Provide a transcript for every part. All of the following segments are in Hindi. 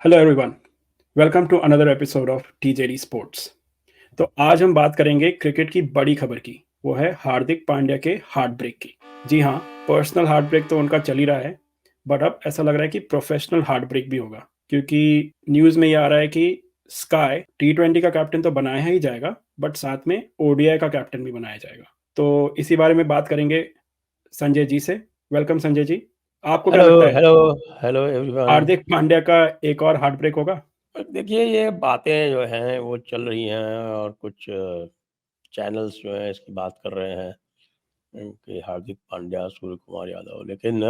Hello everyone, welcome to another episode of TJD sports. तो आज हम बात करेंगे क्रिकेट की बड़ी खबर की। वो है हार्दिक पांड्या के हार्ट ब्रेक की। जी हाँ, पर्सनल हार्ट ब्रेक तो उनका चल ही रहा है, बट अब ऐसा लग रहा है कि प्रोफेशनल हार्ट ब्रेक भी होगा, क्योंकि न्यूज़ में ये आ रहा है कि स्काई टी20 का कैप्टन तो बनाया ही जाएगा, बट साथ में ओडीआई का कैप्टन भी बनाया जाएगा। तो इसी बारे में बात करेंगे संजय जी से। वेलकम संजय जी। आपको क्या हेलो लगता है, hello hello everyone. Hardik Pandya का एक और हार्ट ब्रेक होगा? देखिए, ये बातें जो हैं वो चल रही हैं और कुछ चैनल्स जो हैं इसकी बात कर रहे हैं कि हार्दिक पांड्या, सूर्य कुमार यादव। लेकिन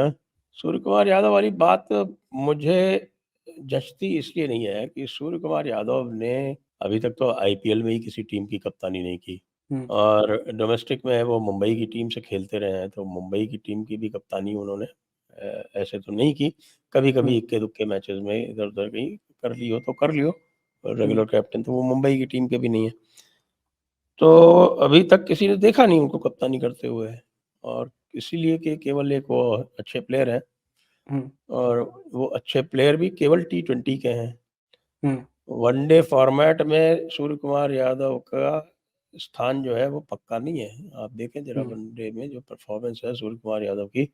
सूर्य कुमार यादव वाली बात मुझे जचती इसलिए नहीं है कि सूर्य कुमार यादव ने अभी तक तो आईपीएल में ही किसी टीम की कप्तानी नहीं की, हम्म, और डोमेस्टिक में वो मुंबई की टीम से खेलते रहे हैं, तो मुंबई की टीम की भी कप्तानी उन्होंने ऐसे तो नहीं की। कभी-कभी हम्म, इक्के-दुक्के मैचेस में इधर-उधर कहीं कर ली हो तो कर लियो, और हम्म। रेगुलर कैप्टन तो वो मुंबई की टीम के भी नहीं है। तो अभी तक किसी ने देखा नहीं उनको कप्तानी करते हुए, और इसीलिए कि केवल एक वो अच्छे प्लेयर हैं, हुँ, और वो अच्छे प्लेयर भी केवल टी20 के हैं। हुँ, वनडे फॉर्मेट में सूर्य कुमार यादव का स्थान जो है वो पक्का नहीं है। आप देखें ज़रा हुँ, वनडे में जो परफॉर्मेंस है सूर्य कुमार यादव की,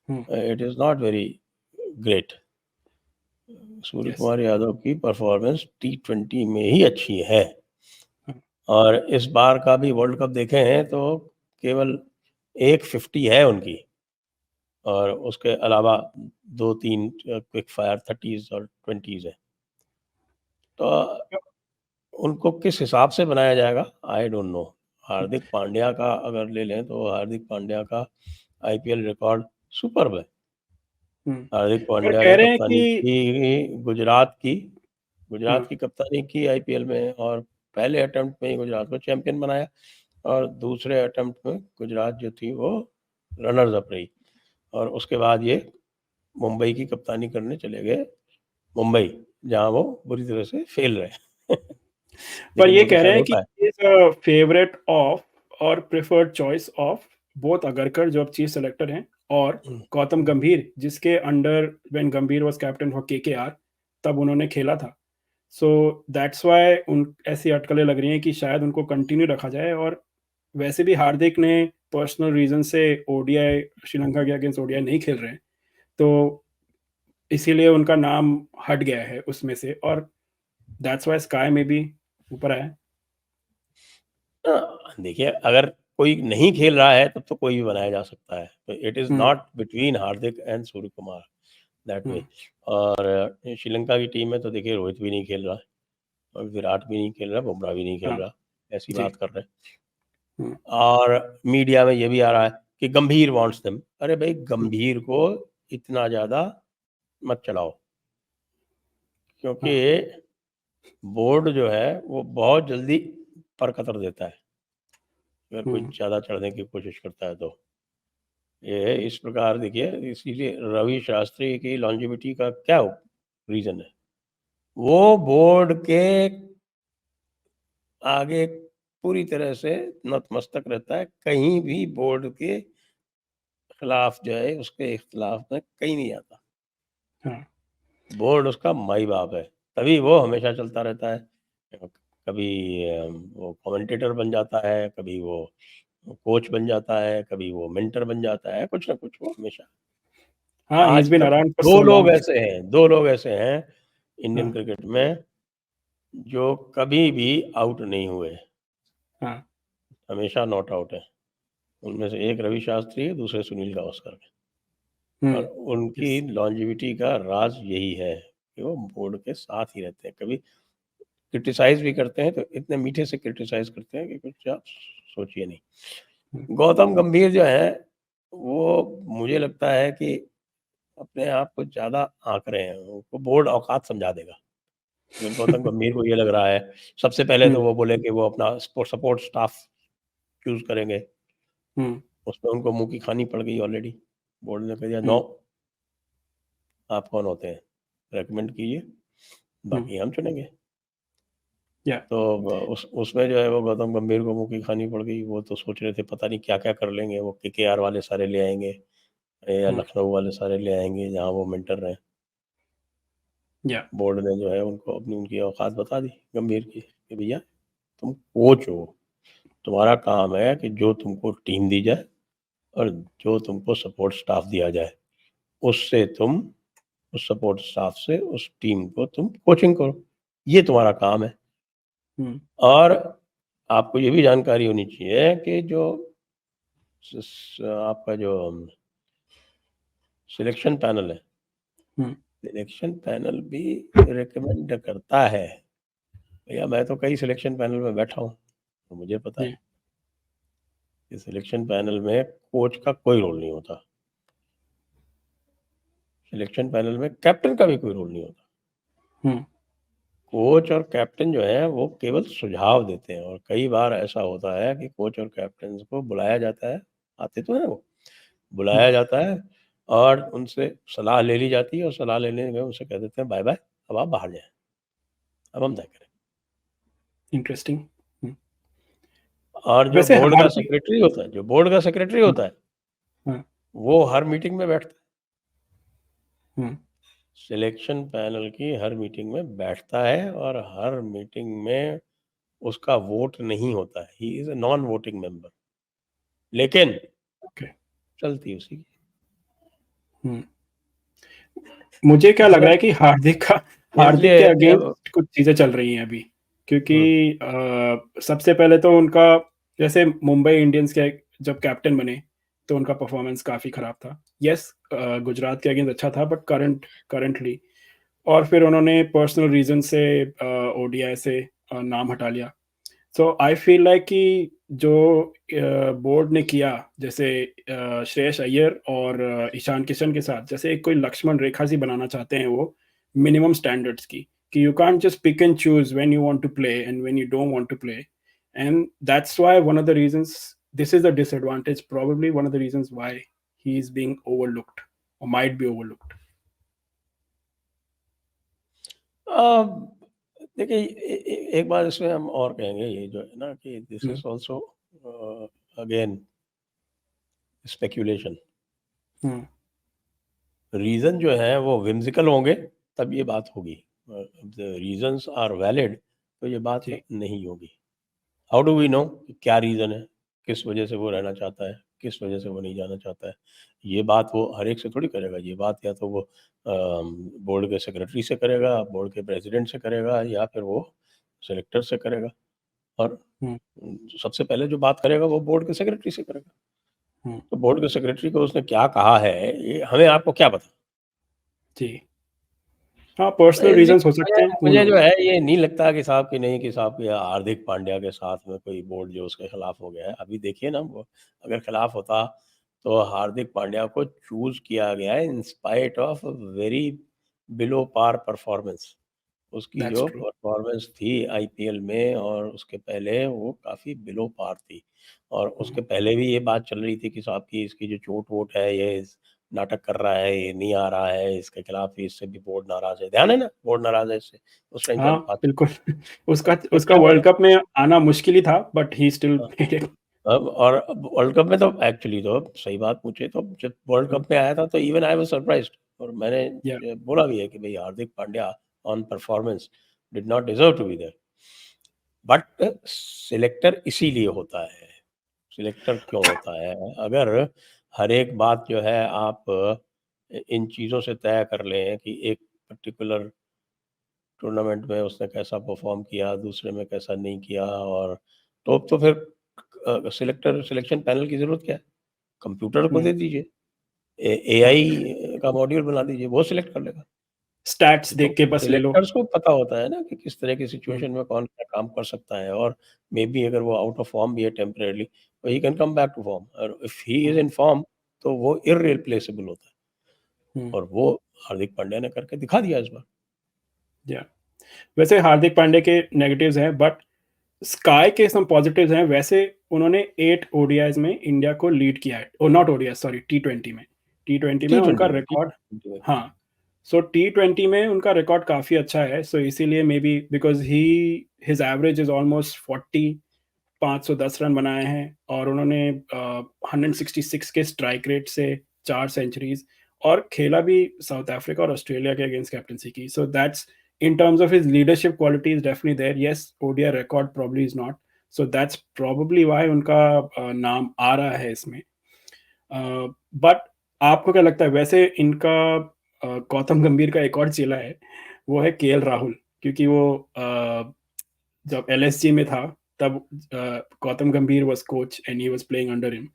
hmm, it is not very great. Surya yes, Kumar Yadav की परफॉर्मेंस टी20 में ही अच्छी है, हाँ, और इस बार का भी वर्ल्ड कप देखें तो केवल एक 50 है उनकी, और उसके अलावा 2-3 क्विक फायर 30s और 20s है। तो उनको किस हिसाब से बनाया जाएगा, I don't know. Hardik Pandya का अगर ले लें तो हार्दिक पांड्या का आईपीएल रिकॉर्ड सुपर्ब है। हुँ। हार्दिक पर पांड्या कह ने रहे हैं कप्तानी कि की गुजरात की, हाँ, गुजरात की कप्तानी की आईपीएल में, और पहले अटेम्प्ट में ही गुजरात को चैंपियन बनाया, और दूसरे अटेम्प्ट में गुजरात जो थी वो रनर्स अप रही, और उसके बाद ये मुंबई की कप्तानी करने चले गए, मुंबई, जहाँ वो बुरी तरह से फेल रहे। पर लेकिन ये वो तो कह रहे खैर हैं कि होता है। He is a favourite of और preferred choice of both Agarkar जो अब चीफ सेलेक्टर हैं और हुँ। गौतम गंभीर, जिसके अंडर व्हेन गंभीर वाज़ कैप्टन फॉर केकेआर तब उन्होंने खेला था। सो दैट्स व्हाई उन ऐसी अटकलें लग रही हैं कि शायद उनको कंटिन्यू रखा जाए। और वैसे भी हार्दिक ने पर्सनल रीज़न से ओडीआई श्रीलंका के अगेंस्ट ओडीआई नहीं खेल रहे हैं, तो इसीलिए उनका नाम हट गया है उसमें से, और दैट्स व्हाई स्काई में भी ऊपर आया है। देखिए, अगर कोई नहीं खेल रहा है तब तो कोई भी बनाया जा सकता है। तो it is hmm, not between Hardik and Surya Kumar that way. Hmm, और श्रीलंका की टीम में तो देखिए रोहित भी नहीं खेल रहा है, और विराट भी नहीं खेल रहा, बुमराह भी नहीं खेल हाँ, रहा, ऐसी जी, बात कर रहे हैं। हुँ, और मीडिया में ये भी आ रहा है कि गंभीर वांट्स देम। अरे भाई, हुँ, गंभीर को इतना ज़्यादा मत चलाओ, क्योंकि हाँ, बोर्ड जो है वो बहुत जल्दी पर कतर देता है, अगर कोई हुँ, ज़्यादा चढ़ने की कोशिश करता है तो। ये है इस प्रकार, देखिए, इसीलिए रवि शास्त्री की लॉन्जेविटी का क्या रीज़न है? वो बोर्ड के आगे पूरी तरह से नतमस्तक रहता है, कहीं भी बोर्ड के खिलाफ जो है, उसके खिलाफ में कहीं नहीं आता। हाँ, बोर्ड उसका माई-बाप है, तभी वो हमेशा चलता रहता है। कभी वो कमेंटेटर बन जाता है, कभी वो कोच बन जाता है, कभी वो मेंटर बन जाता है, कुछ ना कुछ वो हमेशा। हाँ, ही आज इज़ बीन तक अराउंड फॉर 2 सो लोग लॉन्ग। ऐसे हैं, 2 लोग ऐसे हैं इंडियन हाँ, क्रिकेट में जो कभी भी आउट नहीं हुए, हाँ, हमेशा नॉट आउट हैं। उनमें से एक रवि शास्त्री है, दूसरे सुनील गावस्कर हैं, हुँ, और उनकी यस, लॉन्जेविटी का राज यही है कि वो बोर्ड के साथ ही रहते हैं। कभी क्रिटिसाइज़ भी करते हैं तो इतने मीठे से क्रिटिसाइज़ करते हैं कि कुछ आप सोचिए नहीं। हुँ, गौतम गंभीर जो हैं, वो मुझे लगता है कि अपने आप को ज़्यादा आँक रहे हैं, उनको बोर्ड औकात समझा देगा। अगर गौतम गंभीर को ये लग रहा है, सबसे पहले हुँ, तो वो बोले कि वो अपना सपोर्ट स्टाफ चूज़ करेंगे, हुँ, उसमें उनको मुँह की खानी पड़ गई ऑलरेडी। बोर्ड ने कह दिया, नो, हुँ, आप कौन होते हैं? रिकमेंड कीजिए, हुँ, बाकी हम चुनेंगे। या तो उसमें जो है वो गौतम गंभीर को मुँह की खानी पड़ गई। वो तो सोच रहे थे पता नहीं क्या-क्या कर लेंगे, वो केकेआर वाले सारे ले आएँगे, या हुँ, लखनऊ वाले सारे ले आएँगे जहाँ वो मेंटर रहे। या बोर्ड ने जो है उनको उनकी औकात बता दी गंभीर की कि भैया तुम कोच हो, तुम्हारा काम है कि जो तुमको टीम दी जाए और जो तुमको सपोर्ट स्टाफ दिया जाए, उससे तुम उस सपोर्ट स्टाफ से उस टीम को तुम कोचिंग करो, ये तुम्हारा काम है। और आपको ये भी जानकारी होनी चाहिए कि जो आपका जो सिलेक्शन पैनल है, सिलेक्शन पैनल भी रिकमेंड करता है। भैया मैं तो कई सिलेक्शन पैनल में बैठा हूँ, तो मुझे पता है कि सिलेक्शन पैनल में कोच का कोई रोल नहीं होता। सिलेक्शन पैनल में कैप्टन का भी कोई रोल नहीं होता। कोच और कैप्टन जो है वो केवल सुझाव देते हैं, और कई बार ऐसा होता है कि कोच और कैप्टन को बुलाया जाता है, आते तो है वो, बुलाया जाता है और उनसे सलाह ले ली जाती है, और सलाह लेने में उनसे कह देते हैं बाय बाय, अब आप बाहर जाएं, अब हम तय करें। इंटरेस्टिंग। और जो वैसे बोर्ड का हार्दिक सेक्रेटरी होता है, जो बोर्ड का सेक्रेटरी होता है, वो हर मीटिंग में बैठता है, सिलेक्शन पैनल की हर मीटिंग में बैठता है, और हर मीटिंग में उसका वोट नहीं होता है, he is a non voting member, लेकिन चलती उसी की। मुझे क्या लग रहा है कि हार्दिक ये के अगेंस्ट कुछ चीजें चल रही हैं अभी, क्योंकि सबसे पहले तो उनका, जैसे मुंबई इंडियंस के जब कैप्टन बने तो उनका परफॉर्मेंस काफी खराब था। यस, गुजरात के अगेंस्ट अच्छा था, बट करंटली, और फिर उन्होंने पर्सनल रीजन से ओडीआई से नाम हटा लिया। सो आई फील लाइक कि जो बोर्ड ने किया, जैसे श्रेयस अय्यर और ईशान किशन के साथ, जैसे एक कोई लक्ष्मण रेखा सी बनाना चाहते हैं वो, मिनिमम स्टैंडर्ड्स की, कि you can't just pick and choose when you want to play and when you don't want to play. And that's why one of the reasons, this is the disadvantage, probably one of the reasons why he is being overlooked और माइट बी ओवरलुक्ड। देखिए एक बात इसमें हम और कहेंगे, ये जो है ना कि this is also again speculation. Reason जो है वो विम्सिकल होंगे तब ये बात होगी, रीजंस आर वैलिड तो ये बात नहीं होगी। हाउ डू वी नो क्या रीजन है, किस वजह से वो रहना चाहता है, किस वजह से वो नहीं जाना चाहता है, ये बात वो हर एक से थोड़ी करेगा। ये बात या तो वो बोर्ड के सेक्रेटरी से करेगा, बोर्ड के प्रेसिडेंट से करेगा, या फिर वो सेलेक्टर से करेगा, और सबसे पहले जो बात करेगा वो बोर्ड के सेक्रेटरी से करेगा। तो बोर्ड के सेक्रेटरी को उसने क्या कहा है, ये हमें आपको क्या पता। जी हाँ, पर्सनल रीजंस हो सकते हैं, मुझे जो है ये नहीं लगता कि साहब कि नहीं, कि साहब के हार्दिक पांड्या के साथ में कोई बोर्ड जो उसके खिलाफ हो गया है। अभी देखिए ना, वो अगर खिलाफ होता तो हार्दिक पांड्या को चूज किया गया है in spite of very below par performance. उसकी जो परफॉर्मेंस थी आईपीएल में और उसके पहले, वो काफ़ी बिलो पार थी, और उसके पहले भी ये बात चल रही थी कि साहब की इसकी जो चोट-वोट है, ये नाटक कर रहा है, ये नहीं आ रहा है, इसके खिलाफ ही इससे भी बोर्ड नाराज़ है। ध्यान है ना? बोर्ड नाराज़ है इससे, उस टाइम पे हाँ, बात। बिल्कुल। उसका तो उसका क्या वर्ल्ड हुआ? कप में आना मुश्किल ही था, बट ही स्टिल हाँ, मेड इट। अब वर्ल्ड कप में तो एक्चुअली तो सही बात पूछे तो जब वर्ल्ड कप में आया था तो इवन आई वाज़ सरप्राइज्ड, और मैंने या बोला भी है कि भई Hardik Pandya on performance did not deserve to be there. But selector इसीलिए होता है। सिलेक्टर क्यों होता है? अगर हर एक बात जो है आप इन चीज़ों से तय कर लें कि एक पर्टिकुलर टूर्नामेंट में उसने कैसा परफ़ॉर्म किया, दूसरे में कैसा नहीं किया, और तो फिर सिलेक्शन पैनल की ज़रूरत क्या है? कंप्यूटर को दे दीजिए, हाँ, एआई का मॉड्यूल बना दीजिए, वो सिलेक्ट कर लेगा। स्टैट्स तो देख के बस ले लो। सिलेक्टर्स को पता होता है ना कि किस तरह की सिचुएशन में कौन क्या काम कर सकता है, और मेबी अगर वो आउट ऑफ फॉर्म भी है टेम्परेरीली, तो he can come back to form, और if he is in form तो वो इर्रिप्लेसेबल होता है, और वो हार्दिक पांड्या ने करके दिखा दिया इस बार। या वैसे हार्दिक पांड्या के नेगेटिव्स हैं, बट स्काई के सम पॉजिटिव्स हैं। वैसे उन्होंने 8 ओडीआईज में इंडिया को लीड किया है, और नॉट ओडीआई, सॉरी, टी20 में। टी20 में उनका रिकॉर्ड, T20 हाँ, सो टी20 में उनका रिकॉर्ड काफ़ी अच्छा है। सो इसीलिए may be because he his average is almost 40, 510 run बनाए हैं, और उन्होंने 166 के स्ट्राइक रेट से 4 सेंचुरीज़, और खेला भी साउथ अफ्रीका और ऑस्ट्रेलिया के अगेंस्ट कैप्टनसी की. So that's in terms of his leadership quality is definitely there. Yes, ODI record probably is not. So that's probably why उनका नाम आ रहा है इसमें. बट आपको क्या लगता है वैसे इनका गौतम गंभीर का एक और चेला है, वो है केएल राहुल, क्योंकि वो जब एलएसजी में था तब गौतम गंभीर was coach and he was playing under him.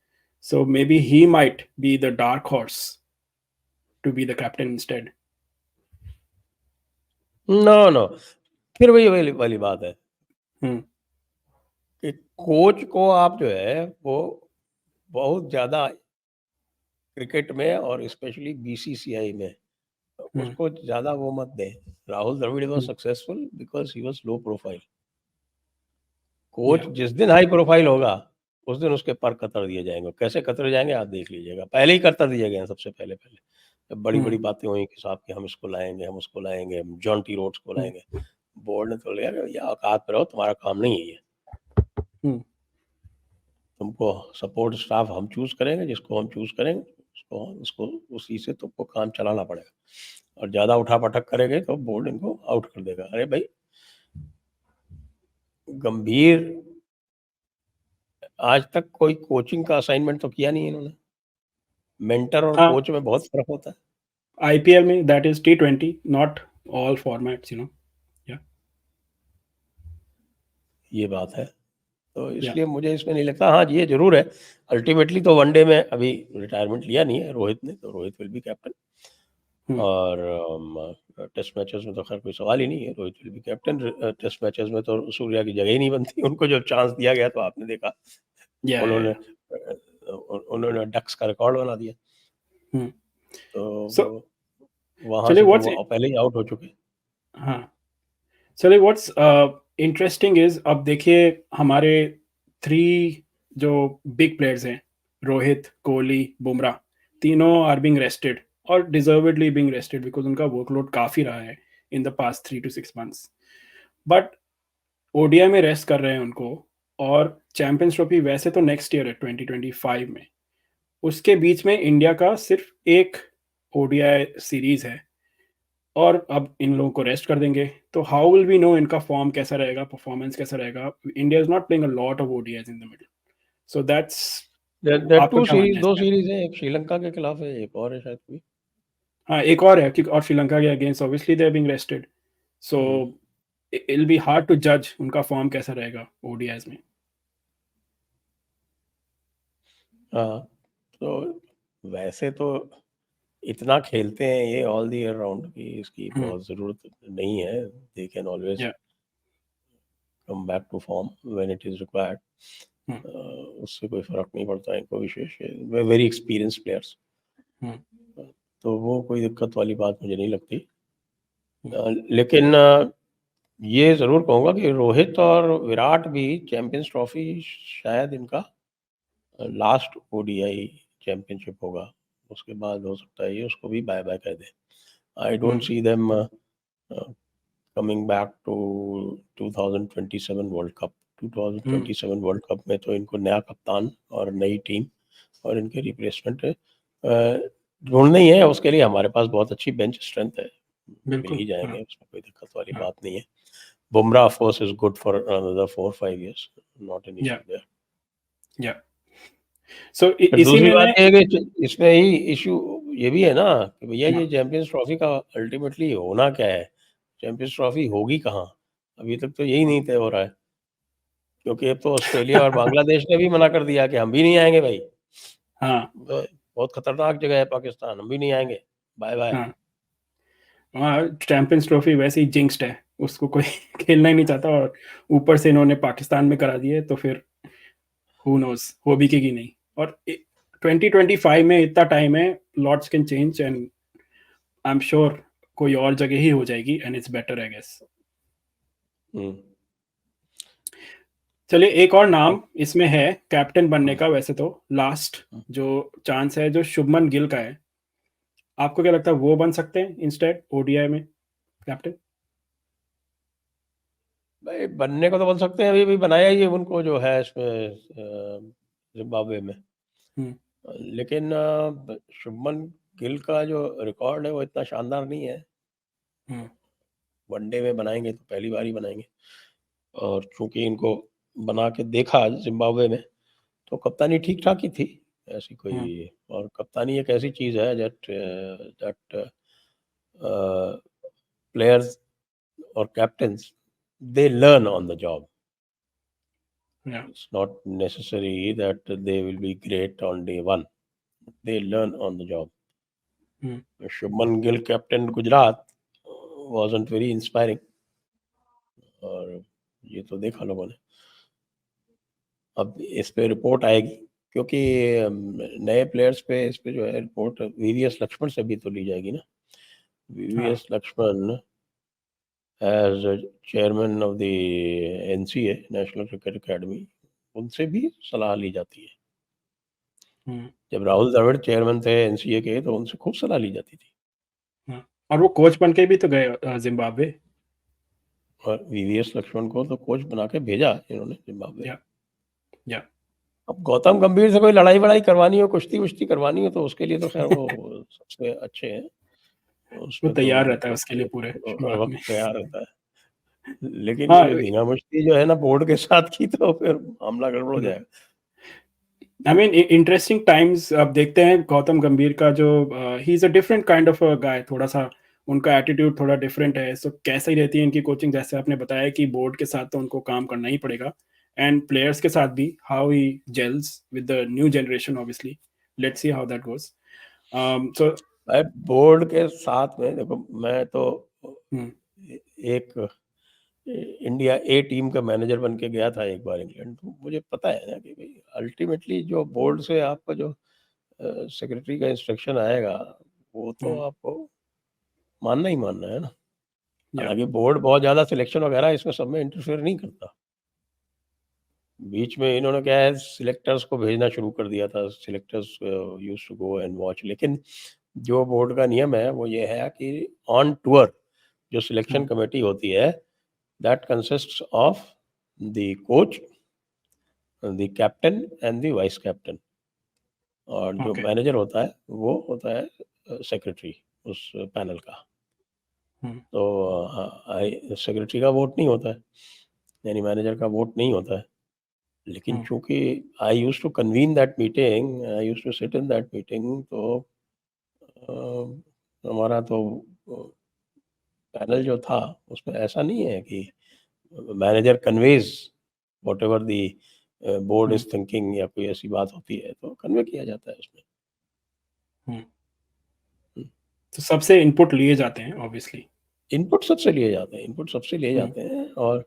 So maybe he might be the dark horse to be the captain instead. No फिर वही वाली वाली बात है हम्म. कि कोच को आप जो है वो बहुत ज़्यादा क्रिकेट में और स्पेशली बीसीसीआई में हम्म. उसको ज़्यादा वो मत दें. Rahul Dravid was hmm. Successful because he was low profile. Coach Yeah. जिस दिन हाई प्रोफाइल होगा उस दिन उसके पर कतर दिए जाएंगे. कैसे कतरे जाएंगे आप देख लीजिएगा. पहले ही कतर दिए गए हैं सबसे पहले पहले जब बड़ी बड़ी हम्म. बातें हुई कि साहब कि हम इसको लाएंगे, हम उसको लाएंगे, हम जॉन्टी रोड्स को हम्म. लाएंगे. बोर्ड ने तो लिया कि भैया औकात पे रहो, तुम्हारा काम नहीं है ये. हम्म. तुमको सपोर्ट स्टाफ हम चूज करेंगे, जिसको हम चूज करेंगे उसको उसी से तुमको काम चलाना पड़ेगा. और ज़्यादा उठा पटक करेंगे तो बोर्ड इनको आउट कर देगा. अरे भाई गंभीर आज तक कोई कोचिंग का असाइनमेंट तो किया नहीं इन्होंने. मेंटर और हाँ, कोच में बहुत फर्क होता है. आईपीएल में that is T20, not all formats, या. ये बात है. तो या. इसलिए मुझे इसमें नहीं लगता. हाँ ये जरूर है अल्टीमेटली तो वनडे में अभी रिटायरमेंट लिया नहीं है रोहित ने, तो रोहित विल बी कैप्टन. और टेस्ट मैचेस में तो खैर कोई सवाल ही नहीं है, Rohit will be captain. Test matches में तो सूर्या की जगह ही नहीं बनती. उनको जो चांस दिया गया तो आपने देखा या. उन्होंने उन्होंने डक्स का रिकॉर्ड बना दिया. हम्म. तो सो वहां चलिए से तो व्हाट्स वो पहले ही आउट हो चुके. हाँ, चलिए व्हाट्स इंटरेस्टिंग इज, अब देखिए हमारे 3 जो बिग प्लेयर्स हैं, रोहित, कोहली, बुमराह, तीनों आर बीइंग रेस्टेड और डिजर्वेडली बीइंग रेस्टेड बिकॉज उनका वर्कलोड काफ़ी रहा है in the past 3 to 6 months. But ODI में रेस्ट कर रहे हैं उनको, और चैंपियंस ट्रॉफी वैसे तो नेक्स्ट ईयर है 2025 में. उसके बीच में इंडिया का सिर्फ एक ओडीआई सीरीज है, और अब इन लोगों को रेस्ट कर देंगे, तो हाउ विल वी नो इनका फॉर्म कैसा रहेगा, परफॉर्मेंस कैसा रहेगा. India is not playing a lot of ODIs in the middle. So that's, that आपका टू क्या सीरीज, मानना है दो इसमें? सीरीज है. एक श्रीलंका के खिलाफ है, एक और है शायद कोई. हाँ, एक और है, क्योंकि और श्रीलंका के against obviously they are being rested. So it will be hard to जज उनका फॉर्म कैसा रहेगा ओडीआईज में. हाँ तो वैसे तो इतना खेलते हैं ये ऑल द ईयर राउंड की इसकी हम्म. बहुत ज़रूरत नहीं है. दे can always yeah. Come back to form when it is required. Hmm. उससे कोई फ़र्क नहीं पड़ता इनको विशेष. Very experience players. हम्म. तो वो कोई दिक्कत वाली बात मुझे नहीं लगती. हम्म. लेकिन ये ज़रूर कहूँगा कि रोहित और विराट भी चैंपियंस ट्रॉफी शायद इनका लास्ट ओडीआई चैंपियनशिप होगा. उसके बाद हो सकता है ये उसको भी बाय बाय कह दें. I don't see them coming back to 2027 world cup. 2027 world cup में तो इनको नया कप्तान और नई टीम और इनके रिप्लेसमेंट ढूंढना ही है. उसके लिए हमारे पास बहुत अच्छी बेंच स्ट्रेंथ है. मिल बिल्कुल. ही जाएंगे, हाँ. उसमें कोई दिक्कत वाली हाँ. बात नहीं है. Bumrah of course is good for another 4-5 years. Not an yeah. Issue there. Yeah. So फिर इसी दूसरी में बात मैं. ये है कि इसमें ही इशू ये भी है ना कि भैया हाँ. ये चैंपियंस ट्रॉफी का अल्टीमेटली होना क्या है. चैंपियंस ट्रॉफी होगी कहाँ. अभी तक तो यही नहीं तय हो रहा है, क्योंकि अब तो ऑस्ट्रेलिया और बांग्लादेश ने भी मना कर दिया कि हम भी नहीं आएंगे भाई. हाँ. बहुत खतरनाक जगह है पाकिस्तान, हम भी नहीं आएंगे, बाय बाय. हाँ. हाँ, चैंपियंस ट्रॉफी वैसे ही जिंक्स्ड है, उसको कोई खेलना ही नहीं चाहता, और ऊपर से इन्होंने पाकिस्तान में करा दिए, तो फिर हु नोज हो बिकेगी नहीं. और 2025 में इतना टाइम है, lots can change, and I am sure कोई और जगह ही हो जाएगी, and it's better I guess. चलिए एक और नाम इसमें है कैप्टन बनने का, वैसे तो लास्ट जो चांस है जो शुभमन गिल का है. आपको क्या लगता है वो बन सकते हैं इंस्टेड ओडीआई में कैप्टन? भाई बनने को तो बन सकते हैं. अभी भी बनाया ही है उनको जो है इसमें जिम्बाब्वे में. हम्म. लेकिन शुभमन गिल का जो रिकॉर्ड है वो इतना शानदार नहीं है। हम्म, वनडे में बनाएंगे तो पहली बार ही बनाएंगे, और चूंकि इनको बना के देखा जिम्बाब्वे में, तो कप्तानी ठीक ठाक ही थी, ऐसी हम्म, कोई। और कप्तानी एक ऐसी चीज है दैट दैट प्लेयर्स और captains, they learn on the job. yeah, It's not necessary that they will be great on day one. They learn on the job. Hmm, Shubman Gill, captain Gujarat, wasn't very inspiring. और ये तो देखा लोगों ने। अब इस पे रिपोर्ट आएगी, क्योंकि नए प्लेयर्स पे इस पे जो है रिपोर्ट वीवीएस लक्ष्मण से भी तो ली जाएगी ना। हाँ, VVS Laxman as chairman of the NCA, national cricket academy, उनसे भी सलाह ली जाती है। हम्म, जब राहुल द्रविड़ चेयरमैन थे एनसीए के, तो उनसे खूब सलाह ली जाती थी। हाँ। और वो कोच बन के भी तो गए जिम्बाब्वे। और वीवीएस लक्ष्मण को तो कोच बना के भेजा इन्होंने जिम्बाब्वे। या या अब गौतम गंभीर से कोई लड़ाई वड़ाई करवानी हो, कुश्ती वुश्ती करवानी हो, तो उसके लिए तो खैर वो सबसे अच्छे हैं, वो उसमें तो तैयार रहता है उसके लिए पूरे हर शुरुआत में। वक्त तैयार रहता है। लेकिन हाँ, ये धींगा मुश्ती जो है ना बोर्ड के साथ की, तो फिर मामला गड़बड़ हो जाएगा। I mean interesting times. अब देखते हैं गौतम गंभीर का जो he is a different kind of a guy, थोड़ा-सा उनका एटीट्यूड थोड़ा डिफरेंट है। सो कैसे ही रहती है इनकी कोचिंग, जैसे आपने बताया कि बोर्ड के साथ तो उनको काम करना ही पड़ेगा एंड प्लेयर्स के साथ भी, how he gels with the new generation obviously. Let's see how that goes. So भाई बोर्ड के साथ में देखो, मैं तो हुँ, एक इंडिया ए टीम का मैनेजर बन के गया था एक बार इंग्लैंड, तो मुझे पता है ना कि भाई अल्टीमेटली जो बोर्ड से आपका जो सेक्रेटरी का इंस्ट्रक्शन आएगा, वो तो हुँ, आपको मानना ही मानना है ना। या हालांकि बोर्ड बहुत ज़्यादा सिलेक्शन वगैरह इसमें सब में इंटरफेयर नहीं करता। बीच में इन्होंने क्या है, सिलेक्टर्स को भेजना शुरू कर दिया था, selectors used to go and watch. लेकिन जो बोर्ड का नियम है वो ये है कि ऑन टूर जो हुँ, सिलेक्शन कमेटी होती है, that consists of the coach, the captain and the vice captain, और जो ओके, मैनेजर होता है वो होता है सेक्रेटरी उस पैनल का। हुँ, तो सेक्रेटरी का वोट नहीं होता है, यानी मैनेजर का वोट नहीं होता है। लेकिन हुँ, चूंकि I used to convene that meeting, I used to sit in that meeting, तो हमारा तो पैनल जो था उसमें ऐसा नहीं है कि manager conveys what ever the board hmm, is thinking, या कोई ऐसी बात होती है तो कन्वे किया जाता है उसमें। हुँ। तो सबसे इनपुट लिए जाते हैं ऑब्वियसली। इनपुट सबसे लिए जाते हैं, इनपुट सबसे लिए हुँ, जाते हैं। और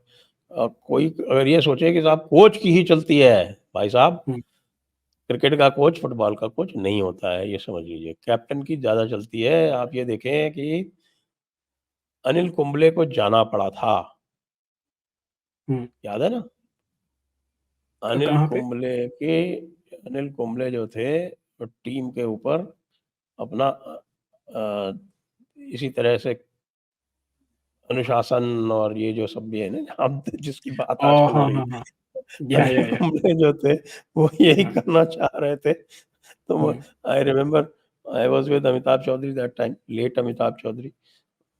कोई अगर ये सोचे कि साहब कोच की ही चलती है, भाई साहब हुँ, क्रिकेट का कोच फुटबॉल का कोच नहीं होता है, ये समझ लीजिए। कैप्टन की ज़्यादा चलती है। आप ये देखें कि अनिल कुंबले को जाना पड़ा था, हुँ। याद है ना? अनिल कहाँ पे? कुंबले के अनिल कुंबले जो थे, वो टीम के ऊपर अपना अ, इसी तरह से अनुशासन और ये जो सब भी है ना, हम जिसकी बात ओह! आजकल हो हाँ, रही हाँ, है, हाँ। या, अनिल या, या। कुंबले जो थे वो यही हाँ, करना चाह रहे थे। तो हुँ, I remember I was with Amitabh Chaudhary that time, late Amitabh Chaudhary.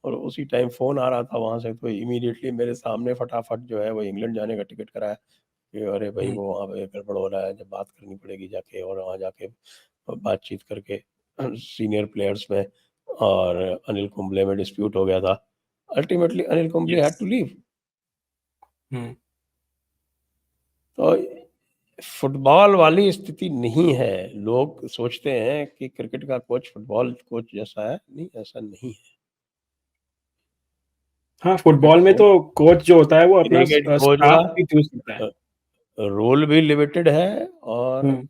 और उसी टाइम फ़ोन आ रहा था वहाँ से, तो इमीडिएटली मेरे सामने फटाफट जो है वो इंग्लैंड जाने का टिकट कराया कि अरे भाई हुँ, वो वहाँ पे गड़बड़ हो रहा है, जब बात करनी पड़ेगी जाके, और वहाँ जाके बातचीत करके सीनियर प्लेयर्स में, और अनिल कुंबले में डिस्प्यूट हो गया था। Ultimately Anil Kumble had yes. To leave. हुँ, तो फुटबॉल वाली स्थिति नहीं है। लोग सोचते हैं कि क्रिकेट का कोच फुटबॉल कोच जैसा है, नहीं ऐसा नहीं है। हाँ, क्रिकेट फुटबॉल में कोच तो कोच जो होता है वो अपना क्रिकेट कोच स्टाफ का भी चूज़ करता है। रोल भी लिमिटेड है, और हुँ,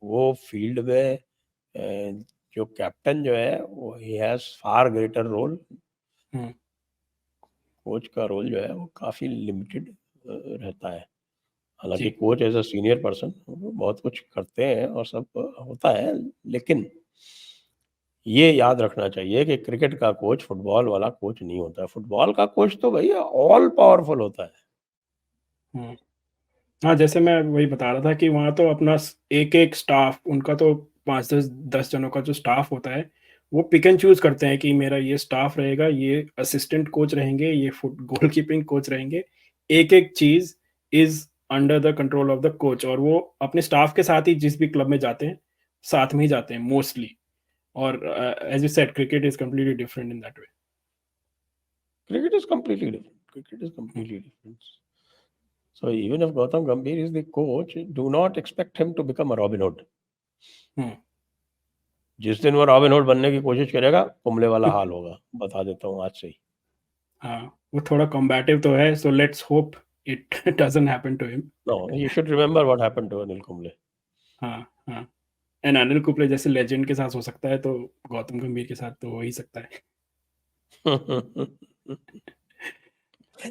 वो फील्ड में जो कैप्टन जो है वो he has far greater role. हुँ, कोच का रोल जो है वो काफ़ी लिमिटेड रहता है। हालाँकि जी। Coach as a senior person वो बहुत कुछ करते हैं और सब होता है, लेकिन ये याद रखना चाहिए कि क्रिकेट का कोच फुटबॉल वाला कोच नहीं होता है। फुटबॉल का कोच तो भैया ऑल पावरफुल होता है। हुँ। हाँ, जैसे मैं वही बता रहा था कि वहाँ तो अपना स एक-एक स्टाफ उनका तो 5-10 10 जनों का जो स्टाफ होता है, वो पिक एंड चूज करते हैं कि मेरा ये स्टाफ रहेगा, ये असिस्टेंट कोच रहेंगे, ये फुट गोलकीपिंग कोच रहेंगे। एक-एक चीज़ is under the control of the coach, और वो अपने स्टाफ के साथ ही जिस भी क्लब में जाते हैं, साथ में ही जाते हैं मोस्टली। और as you said cricket is completely different in that way. Cricket is completely different. Cricket is completely different. So even if Gautam Gambhir is the coach, do not expect him to become a Robin Hood. हुँ। जिस दिन वो रॉबिन हुड बनने की कोशिश करेगा, कुंबले वाला हाल होगा, बता देता हूँ आज से ही। हाँ, वो थोड़ा कॉम्बैटिव तो है, so let's hope it doesn't happen to him. No, you should remember what happened to Anil Kumble. हाँ, हाँ। एंड अनिल कुंबले जैसे लेजेंड के साथ हो सकता है, तो गौतम गंभीर के साथ तो हो ही सकता है।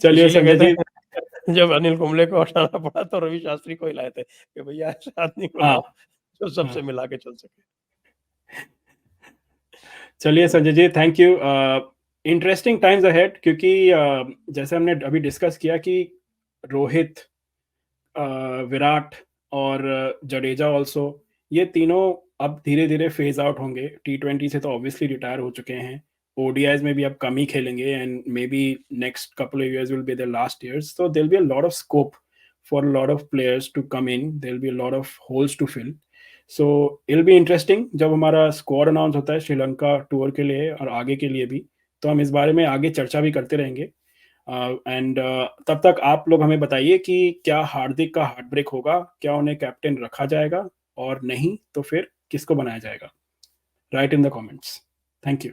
चलिए इसीलिए संजय कहते जी। हैं जब अनिल कुंबले को हटाना पड़ा तो रवि शास्त्री को ही लाए थे कि भैया ऐसा आदमी को हाँ, लाओ जो सबसे हाँ। मिला के चल सके। चलिए Sanjay ji, thank you. Interesting times ahead, क्योंकि जैसे हमने अभी डिस्कस किया कि रोहित, विराट और जडेजा ऑल्सो, ये तीनों अब धीरे-धीरे फेज़ आउट होंगे। टी20 से तो ऑब्वियसली रिटायर हो चुके हैं। ओडीआईज़ में भी अब कम ही खेलेंगे, and maybe next couple of years will be there last years. So there will be a lot of scope for a lot of players to come in. There will be a lot of holes to fill. So it will be interesting जब हमारा स्क्वाड अनाउंस होता है श्रीलंका टूर के लिए और आगे के लिए भी, तो हम इस बारे में आगे चर्चा भी करते रहेंगे। एंड तब तक आप लोग हमें बताइए कि क्या हार्दिक का हार्ट ब्रेक होगा? क्या उन्हें कैप्टन रखा जाएगा? और नहीं तो फिर किसको बनाया जाएगा? Right in the comments. Thank you.